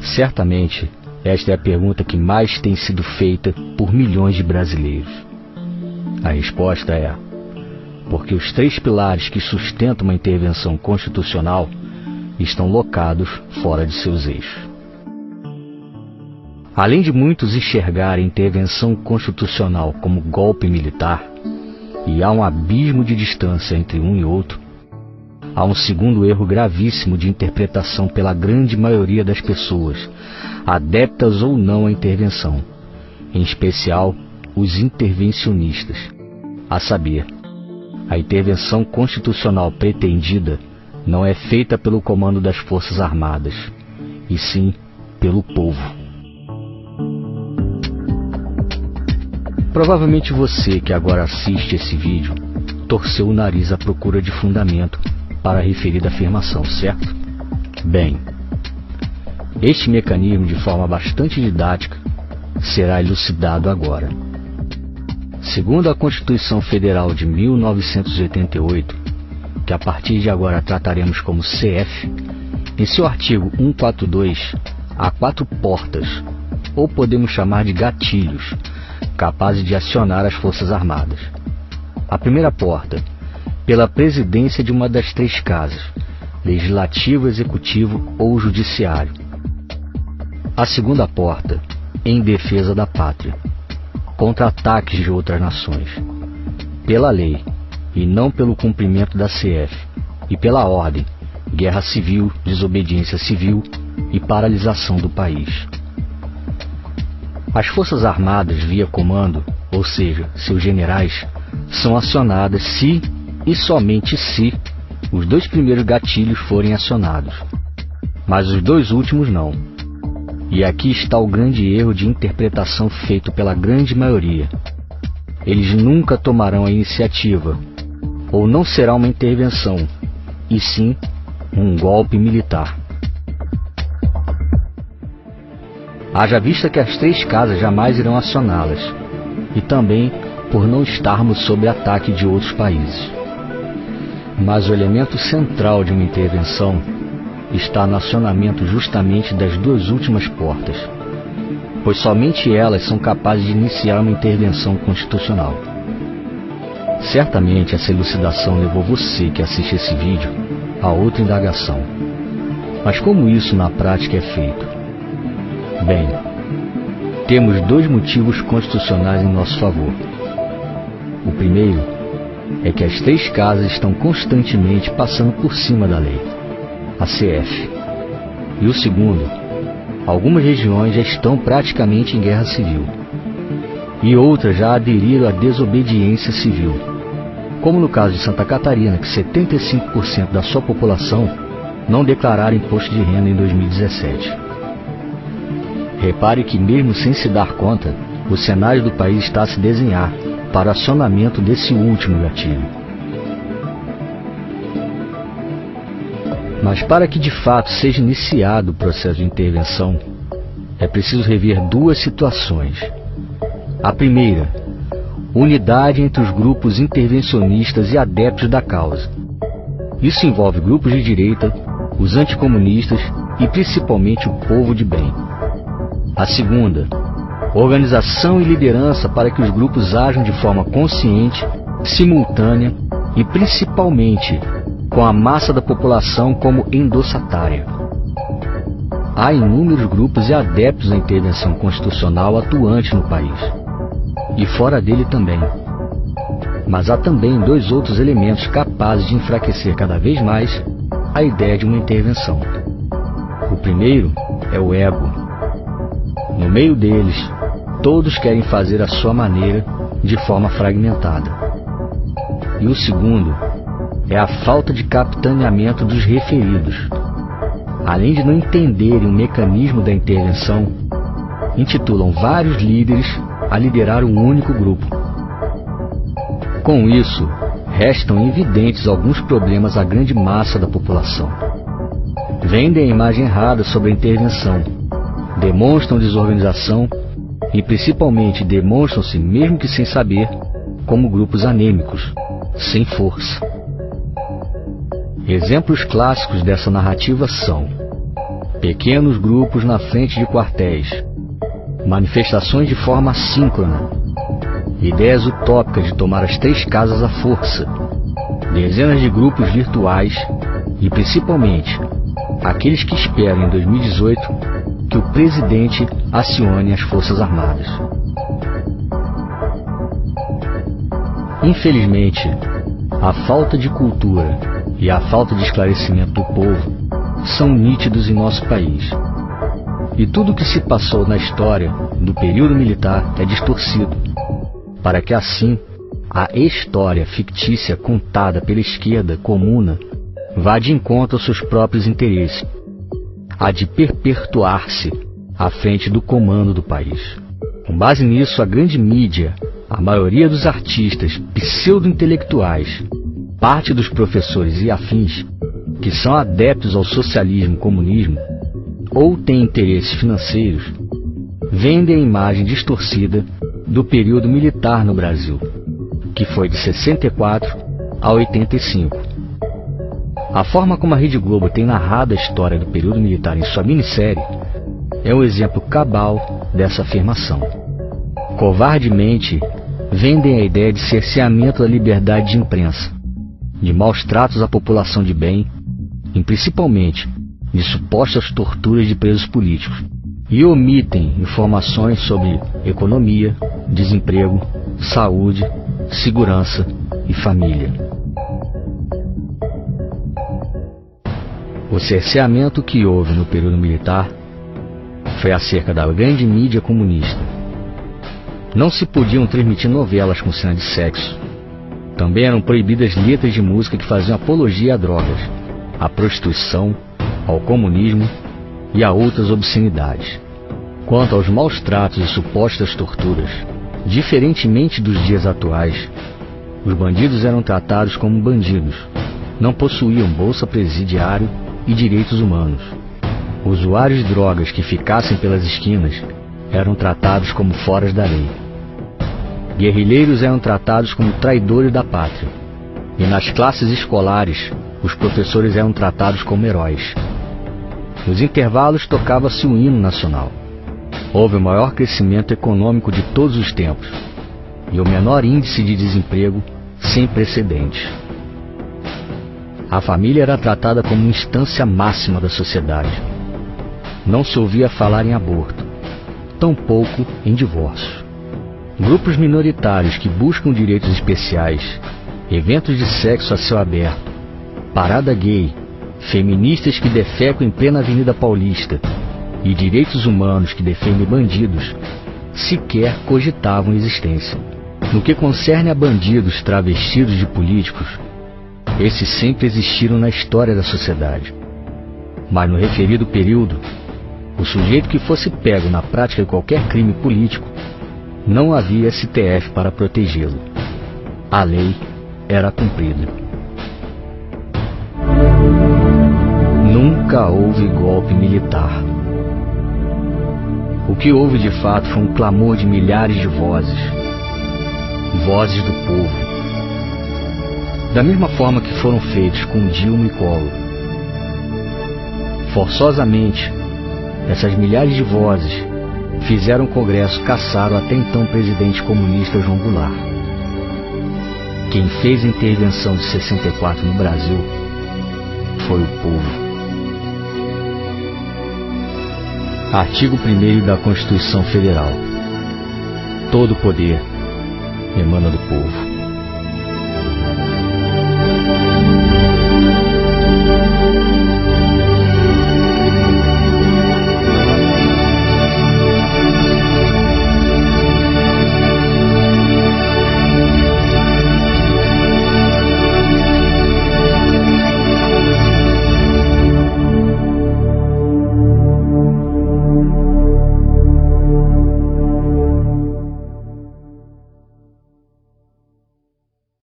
Certamente, esta é a pergunta que mais tem sido feita por milhões de brasileiros. A resposta é: porque os 3 pilares que sustentam uma intervenção constitucional estão locados fora de seus eixos. Além de muitos enxergarem a intervenção constitucional como golpe militar, e há um abismo de distância entre um e outro, há um segundo erro gravíssimo de interpretação pela grande maioria das pessoas, adeptas ou não à intervenção, em especial os intervencionistas, a saber, a intervenção constitucional pretendida não é feita pelo comando das Forças Armadas, e sim pelo povo. Provavelmente você que agora assiste esse vídeo torceu o nariz à procura de fundamento para a referida afirmação, certo? Bem, este mecanismo, de forma bastante didática, será elucidado agora. Segundo a Constituição Federal de 1988, que a partir de agora trataremos como CF, em seu artigo 142, há 4 portas, ou podemos chamar de gatilhos, capazes de acionar as Forças Armadas. A primeira porta, pela presidência de uma das 3 casas, legislativo, executivo ou judiciário. A segunda porta, em defesa da pátria, contra ataques de outras nações, pela lei e não pelo cumprimento da CF, e pela ordem, guerra civil, desobediência civil e paralisação do país. As Forças Armadas via comando, ou seja, seus generais, são acionadas se e somente se os 2 primeiros gatilhos forem acionados, mas os 2 últimos não. E aqui está o grande erro de interpretação feito pela grande maioria. Eles nunca tomarão a iniciativa, ou não será uma intervenção, e sim um golpe militar. Haja vista que as 3 casas jamais irão acioná-las, e também por não estarmos sob ataque de outros países. Mas o elemento central de uma intervenção está no acionamento justamente das 2 últimas portas, pois somente elas são capazes de iniciar uma intervenção constitucional. Certamente essa elucidação levou você que assiste esse vídeo a outra indagação. Mas como isso na prática é feito? Bem, temos 2 motivos constitucionais em nosso favor. O primeiro é que as 3 casas estão constantemente passando por cima da lei, a CF. E o segundo, algumas regiões já estão praticamente em guerra civil, e outras já aderiram à desobediência civil, como no caso de Santa Catarina, que 75% da sua população não declararam imposto de renda em 2017. Repare que mesmo sem se dar conta, o cenário do país está a se desenhar para o acionamento desse último gatilho. Mas para que de fato seja iniciado o processo de intervenção, é preciso rever 2 situações. A primeira, unidade entre os grupos intervencionistas e adeptos da causa. Isso envolve grupos de direita, os anticomunistas e principalmente o povo de bem. A segunda, organização e liderança para que os grupos ajam de forma consciente, simultânea e principalmente com a massa da população como endossatária. Há inúmeros grupos e adeptos da intervenção constitucional atuantes no país, e fora dele também. Mas há também 2 outros elementos capazes de enfraquecer cada vez mais a ideia de uma intervenção. O primeiro é o ego. No meio deles, todos querem fazer a sua maneira de forma fragmentada. E o segundo é a falta de capitaneamento dos referidos. Além de não entenderem o mecanismo da intervenção, intitulam vários líderes a liderar um único grupo. Com isso, restam evidentes alguns problemas à grande massa da população. Vendem a imagem errada sobre a intervenção, demonstram desorganização e principalmente demonstram-se, mesmo que sem saber, como grupos anêmicos, sem força. Exemplos clássicos dessa narrativa são pequenos grupos na frente de quartéis, manifestações de forma assíncrona, ideias utópicas de tomar as 3 casas à força, dezenas de grupos virtuais e, principalmente, aqueles que esperam em 2018 que o presidente acione as Forças Armadas. Infelizmente, a falta de cultura e a falta de esclarecimento do povo são nítidos em nosso país. E tudo o que se passou na história do período militar é distorcido, para que assim a história fictícia contada pela esquerda comuna vá de encontro aos seus próprios interesses, a de perpetuar-se à frente do comando do país. Com base nisso, a grande mídia, a maioria dos artistas pseudo-intelectuais, parte dos professores e afins, que são adeptos ao socialismo e comunismo, ou têm interesses financeiros, vendem a imagem distorcida do período militar no Brasil, que foi de 64 a 85. A forma como a Rede Globo tem narrado a história do período militar em sua minissérie é um exemplo cabal dessa afirmação. Covardemente, vendem a ideia de cerceamento da liberdade de imprensa, de maus tratos à população de bem, e principalmente de supostas torturas de presos políticos, e omitem informações sobre economia, desemprego, saúde, segurança e família. O cerceamento que houve no período militar foi acerca da grande mídia comunista. Não se podiam transmitir novelas com cena de sexo. Também eram proibidas letras de música que faziam apologia a drogas, à prostituição, ao comunismo e a outras obscenidades. Quanto aos maus tratos e supostas torturas, diferentemente dos dias atuais, os bandidos eram tratados como bandidos, não possuíam bolsa presidiário e direitos humanos. Usuários de drogas que ficassem pelas esquinas eram tratados como foras da lei. Guerrilheiros eram tratados como traidores da pátria. E nas classes escolares, os professores eram tratados como heróis. Nos intervalos tocava-se o hino nacional. Houve o maior crescimento econômico de todos os tempos e o menor índice de desemprego sem precedentes. A família era tratada como instância máxima da sociedade. Não se ouvia falar em aborto, tampouco em divórcio. Grupos minoritários que buscam direitos especiais, eventos de sexo a céu aberto, parada gay, feministas que defecam em plena Avenida Paulista e direitos humanos que defendem bandidos, sequer cogitavam existência. No que concerne a bandidos travestidos de políticos, esses sempre existiram na história da sociedade. Mas no referido período, o sujeito que fosse pego na prática de qualquer crime político, não havia STF para protegê-lo. A lei era cumprida. Nunca houve golpe militar. O que houve de fato foi um clamor de milhares de vozes, vozes do povo. Da mesma forma que foram feitos com Dilma e Collor. Forçosamente, essas milhares de vozes fizeram o Congresso caçar o até então presidente comunista João Goulart. Quem fez a intervenção de 64 no Brasil foi o povo. Artigo 1º da Constituição Federal. Todo o poder emana do povo.